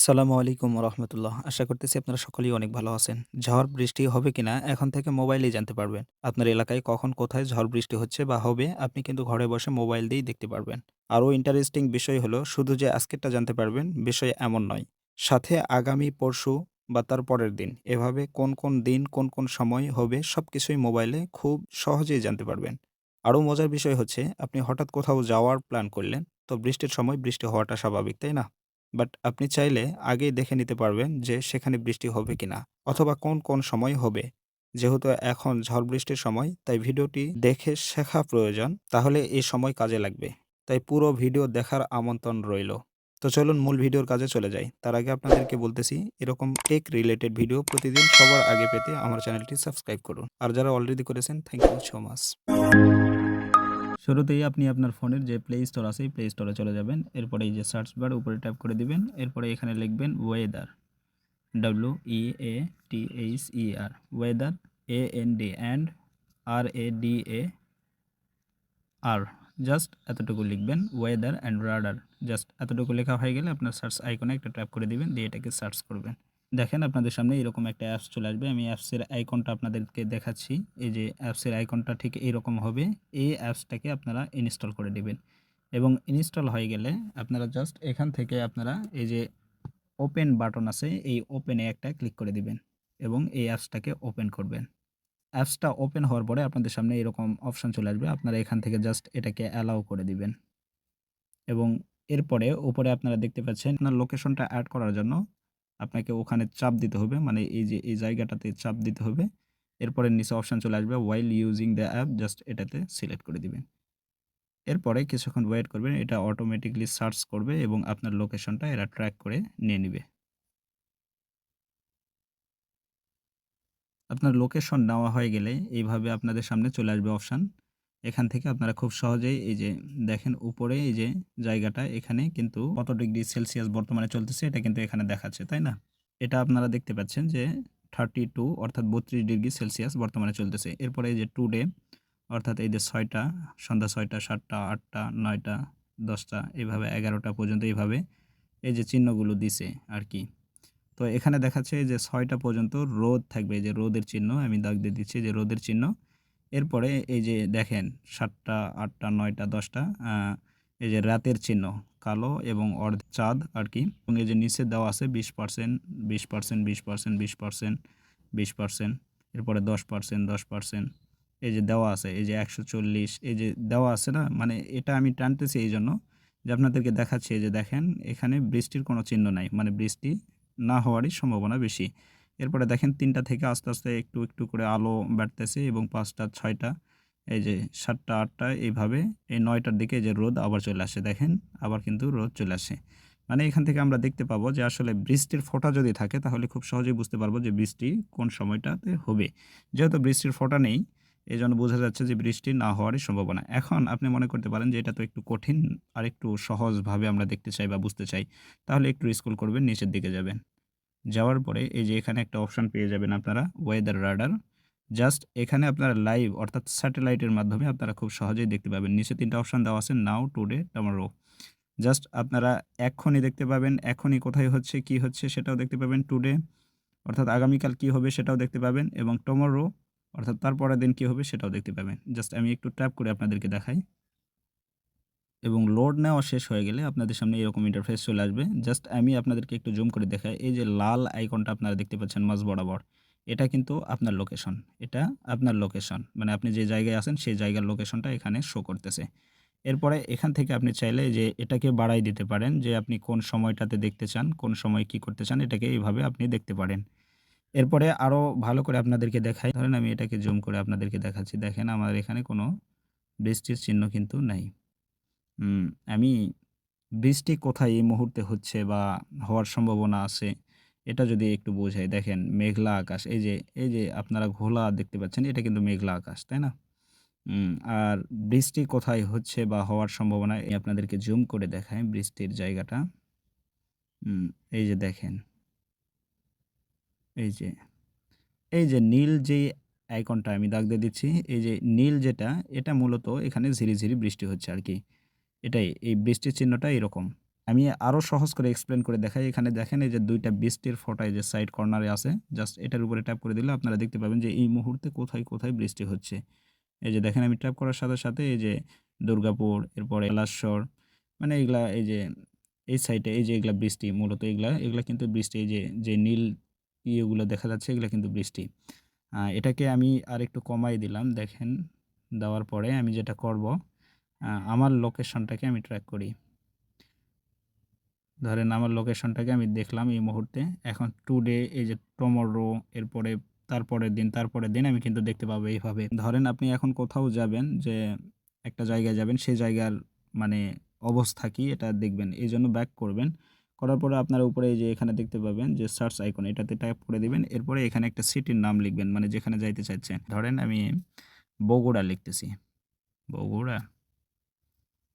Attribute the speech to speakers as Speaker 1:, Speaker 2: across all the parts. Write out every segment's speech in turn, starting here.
Speaker 1: আসসালামু আলাইকুম রহমতুল্লাহ। আশা করতেছি আপনারা সকলেই অনেক ভালো আছেন। ঝড় বৃষ্টি হবে কিনা এখন থেকে মোবাইলেই জানতে পারবেন। আপনার এলাকায় কখন কোথায় ঝড় বৃষ্টি হচ্ছে বা হবে আপনি কিন্তু ঘরে বসে মোবাইল দিয়েই দেখতে পারবেন। আরও ইন্টারেস্টিং বিষয় হলো শুধু যে আজকেরটা জানতে পারবেন বিষয় এমন নয়। সাথে আগামী পরশু বা তার পরের দিন এভাবে কোন কোন দিন কোন কোন সময় হবে সবকিছুই মোবাইলে খুব সহজেই জানতে পারবেন। আরও মজার বিষয় হচ্ছে আপনি হঠাৎ কোথাও যাওয়ার প্ল্যান করলেন, তো বৃষ্টির সময় বৃষ্টি হওয়াটা স্বাভাবিক, তাই না? বাট আপনি চাইলে আগেই দেখে নিতে পারবেন যে সেখানে বৃষ্টি হবে কিনা অথবা কোন কোন সময় হবে। যেহেতু এখন ঝড় বৃষ্টির সময় তাই ভিডিওটি দেখে শেখা প্রয়োজন, তাহলে এই সময় কাজে লাগবে। তাই পুরো ভিডিও দেখার আমন্ত্রণ রইল। তো চলুন মূল ভিডিওর কাজে চলে যাই। তার আগে আপনাদেরকে বলতেছি এরকম টেক রিলেটেড ভিডিও প্রতিদিন সবার আগে পেতে আমার চ্যানেলটি সাবস্ক্রাইব করুন। আর যারা অলরেডি করেছেন থ্যাংক ইউ সো মাচ। শুরুতেই আপনি আপনার ফোনের যে প্লে স্টোর আছে এই প্লে স্টোরে চলে যাবেন। এরপরে এই যে সার্চ বার উপরে ট্যাপ করে দিবেন। এরপরে এখানে লিখবেন weather, WEATHER, weather, AND and RADAR, just এতটুকু লিখবেন ওয়েদার অ্যান্ড রাডার। জাস্ট এতটুকু লেখা হয়ে গেলে আপনার সার্চ আইকনে একটা ট্যাপ করে দিবেন, দিয়ে এটাকে সার্চ করবেন। দেখেন আপনাদের সামনে এরকম একটা অ্যাপস চলে আসবে। আমি অ্যাপসের আইকনটা আপনাদেরকে দেখাচ্ছি। এই যে অ্যাপসের আইকনটা ঠিক এইরকম হবে। এই অ্যাপসটাকে আপনারা ইনস্টল করে দিবেন এবং ইনস্টল হয়ে গেলে আপনারা জাস্ট এখান থেকে আপনারা এই যে ওপেন বাটন আছে এই ওপেনে একটা ক্লিক করে দিবেন এবং এই অ্যাপসটাকে ওপেন করবেন। অ্যাপসটা ওপেন হওয়ার পরে আপনাদের সামনে এরকম অপশন চলে আসবে। আপনারা এখান থেকে জাস্ট এটাকে অ্যালাউ করে দিবেন এবং এরপরে উপরে আপনারা দেখতে পাচ্ছেন আপনার লোকেশনটা অ্যাড করার জন্য আপনাকে ওখানে চাপ দিতে হবে, মানে এই যে এই জায়গাটাতে চাপ দিতে হবে। এরপরে নিচে অপশন চলে আসবে while using the app, just এটাতে সিলেক্ট করে দিবেন। এরপরে কিছুক্ষণ ওয়েট করবেন, এটা অটোমেটিক্যালি সার্চ করবে এবং আপনার লোকেশনটা এরা ট্র্যাক করে নিয়ে নিবে। আপনার লোকেশন নেওয়া হয়ে গেলে এইভাবে আপনাদের সামনে চলে আসবে অপশান। এখান থেকে আপনারা খুব সহজেই এই যে দেখেন উপরে এই যে জায়গাটা এখানে কিন্তু কত ডিগ্রি সেলসিয়াস বর্তমানে চলতেছে এটা কিন্তু এখানে দেখাচ্ছে, তাই না? এটা আপনারা দেখতে পাচ্ছেন যে 32 অর্থাৎ 32 ডিগ্রি সেলসিয়াস বর্তমানে চলতেছে। এরপরে এই যে টুডে অর্থাৎ এই যে ৬টা, সন্ধ্যা ৬টা, ৭টা, ৮টা, ৯টা, ১০টা, এইভাবে ১১টা পর্যন্ত এইভাবে এই যে চিহ্নগুলো দিছে আর কি। তো এখানে দেখাচ্ছে যে ৬টা পর্যন্ত রোদ থাকবে। এই যে রোদের চিহ্ন আমি দাগ দিয়ে দিচ্ছি যে রোদের চিহ্ন। এরপরে এই যে দেখেন ৭টা, ৮টা, ৯টা, ১০টা এই যে রাতের চিহ্ন কালো এবং চাঁদ আর কি। এবং এই যে নিচে দেওয়া আছে 20%, 20%, 20%, 20%, 20%, এরপরে 10%, 10%, এই যে দেওয়া আছে এই যে ১৪০ এই যে দেওয়া আছে না? মানে এটা আমি টানতেছি এইজন্য যে আপনাদেরকে দেখাচ্ছি এই যে দেখেন এখানে বৃষ্টির কোনো চিহ্ন নাই। মানে বৃষ্টি না হওয়ারই সম্ভাবনা বেশি। এরপরে দেখেন ৩টা থেকে আস্তে, আস্তে একটু, একটু করে আলো বাড়তেছে এবং ৫টা, ৬টা, এই যে ৭টা, ৮টা এইভাবে এই ৯টার দিকে এই যে রোদ আবার চলে আসে। দেখেন আবার কিন্তু রোদ চলে আসে। মানে এখান থেকে আমরা দেখতে পাবো যে আসলে বৃষ্টির ফোঁটা যদি থাকে তাহলে খুব সহজেই বুঝতে পারবো যে বৃষ্টি কোন সময়টাতে হবে। যেহেতু বৃষ্টির ফোঁটা নেই এজন্য বোঝা যাচ্ছে যে বৃষ্টি না হওয়ারই সম্ভাবনা। এখন আপনি মনে করতে পারেন যে এটা তো একটু কঠিন, আরেকটু সহজভাবে আমরা দেখতে চাই বা বুঝতে চাই। তাহলে একটু স্ক্রল করবেন, নিচের দিকে যাবেন। যাওয়ার পরে এই যে এখানে একটা অপশন পেয়ে যাবেন আপনারা ওয়েদার রাডার। জাস্ট এখানে আপনারা লাইভ অর্থাৎ স্যাটেলাইটের মাধ্যমে আপনারা খুব সহজেই দেখতে পাবেন। নিচে ৩টা অপশন দেওয়া আছে নাও, টুডে, টুমরো। জাস্ট আপনারা এক্ষুনি দেখতে পাবেন, এখনই কোথায় হচ্ছে, কি হচ্ছে সেটাও দেখতে পাবেন। টুডে অর্থাৎ আগামীকাল কি হবে সেটাও দেখতে পাবেন এবং টুমরো অর্থাৎ তারপরের দিন কি হবে সেটাও দেখতে পাবেন। জাস্ট আমি একটু ট্যাপ করে আপনাদেরকে দেখাই এবং লোড নেওয়া শেষ হয়ে গেলে আপনাদের সামনে এরকম ইন্টারফেস চলে আসবে। জাস্ট আমি আপনাদেরকে একটু জুম করে দেখাই। এই যে লাল আইকনটা আপনারা দেখতে পাচ্ছেন মাঝ বরাবর, এটা কিন্তু আপনার লোকেশন। এটা আপনার লোকেশন। মানে আপনি যে জায়গায় আছেন সেই জায়গার লোকেশনটা এখানে শো করতেছে। এরপরে এখান থেকে আপনি চাইলে যে এটাকে বাড়াই দিতে পারেন যে আপনি কোন সময়টাতে দেখতে চান, কোন সময় কি করতে চান এটাকে এইভাবে আপনি দেখতে পারেন। এরপরে আরও ভালো করে আপনাদেরকে দেখাই। ধরেন আমি এটাকে জুম করে আপনাদেরকে দেখাচ্ছি। দেখেন আমার এখানে কোনো বৃষ্টির চিহ্ন কিন্তু নাই। হুম, আমি বৃষ্টি কোথায় এই মুহূর্তে হচ্ছে বা হওয়ার সম্ভাবনা আছে এটা যদি একটু বোঝাই, দেখেন মেঘলা আকাশ। এই যে আপনারা ঘোলা দেখতে পাচ্ছেন এটা কিন্তু মেঘলা আকাশ, তাই না? উম আর বৃষ্টি কোথায় হচ্ছে বা হওয়ার সম্ভাবনা আপনাদেরকে জুম করে দেখাই বৃষ্টির জায়গাটা। হুম, এই যে দেখেন, এই যে এই যে নীল যেই আইকনটা আমি দাগ দিয়ে দিচ্ছি, এই যে নীল যেটা এটা মূলত এখানে ঝিরিঝিরি বৃষ্টি হচ্ছে আরকি। এটাই এই বৃষ্টির চিহ্নটা এরকম। আমি আরো সহজ করে এক্সপ্লেইন করে দেখাই। এখানে দেখেন এই যে ২ টা বৃষ্টির ফোঁটা এই যে সাইড কর্নারে আছে। জাস্ট এটার উপরে ট্যাপ করে দিলে আপনারা দেখতে পাবেন যে এই মুহূর্তে কোথায়, কোথায় বৃষ্টি হচ্ছে। এই যে দেখেন আমি ট্যাপ করার সাথে, সাথে এই যে দুর্গাপুর, এরপরে জলাশর, মানে এগুলা এই যে এই সাইডে এই যে এগুলা বৃষ্টি মূলত এগুলা কিন্তু বৃষ্টি। এই যে, যে নীল ইয়েগুলো দেখা যাচ্ছে এগুলা কিন্তু বৃষ্টি। এটাকে আমি আরেকটু কমায় দিলাম দেখেন। দেওয়ার পরে আমি যেটা করব, আমার লোকেশনটাকে আমি ট্র্যাক করি। ধরেন আমার লোকেশনটাকে আমি দেখলাম এই মুহূর্তে। এখন টুডে এই যে টুমরো, এরপরে তারপরের দিন আমি কিন্তু দেখতে পাবো এইভাবে। ধরেন আপনি এখন কোথাও যাবেন, যে একটা জায়গায় যাবেন, সেই জায়গার মানে অবস্থা কি এটা দেখবেন। এইজন্য ব্যাক করবেন। করার পরে আপনারা উপরে এই যে এখানে দেখতে পাবেন যে সার্চ আইকন, এটাতে ট্যাপ করে দিবেন। এরপরে এখানে একটা সিটির নাম লিখবেন, মানে যেখানে যাইতে চাচ্ছেন। ধরেন আমি বগুড়া লিখতেছি। বগুড়া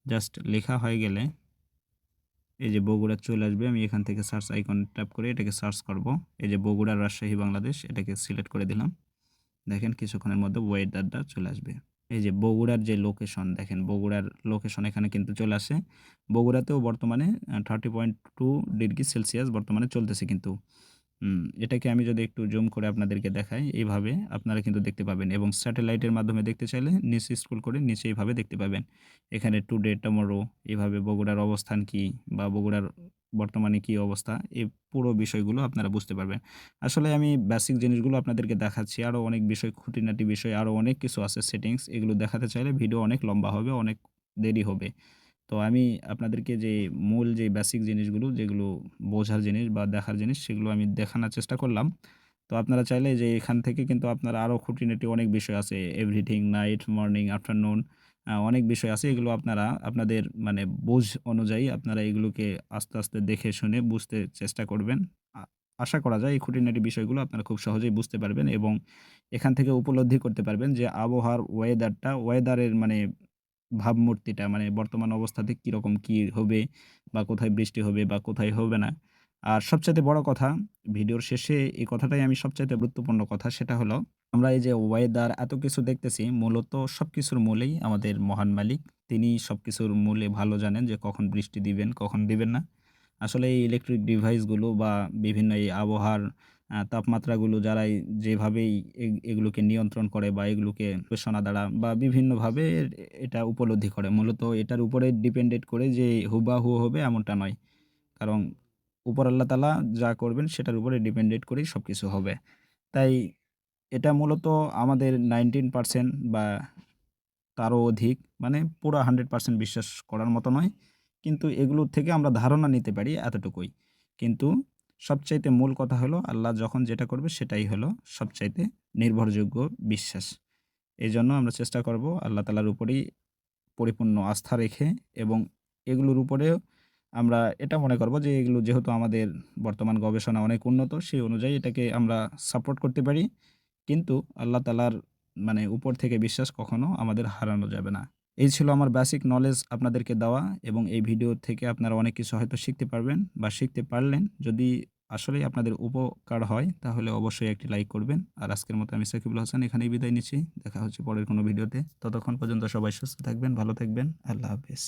Speaker 1: জাস্ট লেখা হয়ে গেলে এই যে বগুড়া চলে আসবে। আমি এখান থেকে সার্চ আইকন ট্যাপ করে এটাকে সার্চ করব। এই যে বগুড়া, রাজশাহী, বাংলাদেশ, এটাকে সিলেক্ট করে দিলাম। দেখেন কিছুক্ষণের মধ্যে ওয়েদারটা চলে আসবে। এই যে বগুড়ার যে লোকেশন, দেখেন বগুড়ার লোকেশন এখানে কিন্তু চলে আসে। বগুড়াতেও বর্তমানে 30.2 ডিগ্রি সেলসিয়াস বর্তমানে চলতেছে কিন্তু। এটাকে আমি যদি একটু জুম করে আপনাদেরকে দেখাই, এইভাবে আপনারা কিন্তু দেখতে পাবেন, এবং স্যাটেলাইটের মাধ্যমে দেখতে চাইলে নিচে স্ক্রল করে নিচে এইভাবে দেখতে পাবেন। এখানে টুডে, টুমরো, এভাবে বগুড়ার অবস্থান কি বা বগুড়ার বর্তমানে কি অবস্থা, এই পুরো বিষয়গুলো আপনারা বুঝতে পারবেন। আসলে আমি বেসিক জিনিসগুলো আপনাদেরকে দেখাচ্ছি। আরও অনেক বিষয়, খুঁটিনাটি বিষয় আরও অনেক কিছু আছে সেটিংস। এগুলো দেখাতে চাইলে ভিডিও অনেক লম্বা হবে, অনেক দেরি হবে। তো আমি আপনাদেরকে যে মূল যে বেসিক জিনিসগুলো, যেগুলো বোঝার জিনিস বা দেখার জিনিস, সেগুলো আমি দেখানোর চেষ্টা করলাম। তো আপনারা চাইলে যে এখান থেকে কিন্তু আপনারা আরও খুঁটিনাটি অনেক বিষয় আছে। এভরিথিং, নাইট, মর্নিং, আফটারনুন, অনেক বিষয় আছে। এগুলো আপনারা আপনাদের মানে বোঝ অনুযায়ী আপনারা এগুলোকে আস্তে, আস্তে দেখে শুনে বুঝতে চেষ্টা করবেন। আ আশা করা যায় এই খুঁটিনাটি বিষয়গুলো আপনারা খুব সহজেই বুঝতে পারবেন, এবং এখান থেকে উপলব্ধি করতে পারবেন যে আবহাওয়ার ওয়েদারের মানে ভাবমূর্তিটা, মানে বর্তমান অবস্থাতে কিরকম কি হবে, বা কোথায় বৃষ্টি হবে বা কোথায় হবে না। আর সবচাইতে বড় কথা, ভিডিওর শেষে এই কথাটাই আমি সবচাইতে গুরুত্বপূর্ণ কথা, সেটা হলো আমরা এই যে ওয়েদার এত কিছু দেখতেছি, মূলত সবকিছুর মূলেই আমাদের মহান মালিক। তিনি সবকিছুর মূলে ভালো জানেন যে কখন বৃষ্টি দিবেন, কখন দিবেন না। আসলে এই ইলেকট্রিক ডিভাইসগুলো বা বিভিন্ন এই আবহাওয়ার তাপমাত্রাগুলো যারাই যেভাবেই এগুলোকে নিয়ন্ত্রণ করে বা এগুলোকে গবেষণা দ্বারা বা বিভিন্নভাবে এটা উপলব্ধি করে। মূলত এটার উপরে ডিপেন্ডেন্ট করে যে হুবাহু হবে এমনটা নয়। কারণ উপর আল্লাহ তাআলা যা করবেন সেটার উপরে ডিপেন্ডেন্ট করেই সবকিছু হবে। তাই এটা মূলত আমাদের 19% বা তারও অধিক, মানে পুরা 100% বিশ্বাস করার মতো নয়। কিন্তু এগুলোর থেকে আমরা ধারণা নিতে পারি এতটুকুই। কিন্তু সবচাইতে মূল কথা হলো আল্লাহ যখন যেটা করবে সেটাই হলো সবচাইতে নির্ভরযোগ্য বিশ্বাস। এজন্য আমরা চেষ্টা করব আল্লাহ তাআলার উপরেই পরিপূর্ণ আস্থা রেখে, এবং এগুলোর উপরেও আমরা এটা মনে করব যে এগুলো যেহেতু আমাদের বর্তমান গবেষণা অনেক উন্নত, সেই অনুযায়ী এটাকে আমরা সাপোর্ট করতে পারি। কিন্তু আল্লাহ তাআলার মানে উপর থেকে বিশ্বাস কখনো আমাদের হারানো যাবে না। এই ছিল আমার বেসিক নলেজ আপনাদেরকে দেওয়া, এবং এই ভিডিও থেকে আপনারা অনেক কিছু হয়তো শিখতে পারবেন বা শিখতে পারলেন। যদি আসলেই আপনাদের উপকার হয় তাহলে অবশ্যই একটি লাইক করবেন। আর আজকের মতো আমি সাকিবুল হাসান এখানেই বিদায় নিচ্ছি। দেখা হচ্ছে পরের কোনো ভিডিওতে। ততক্ষণ পর্যন্ত সবাই সুস্থ থাকবেন, ভালো থাকবেন। আল্লাহ হাফেজ।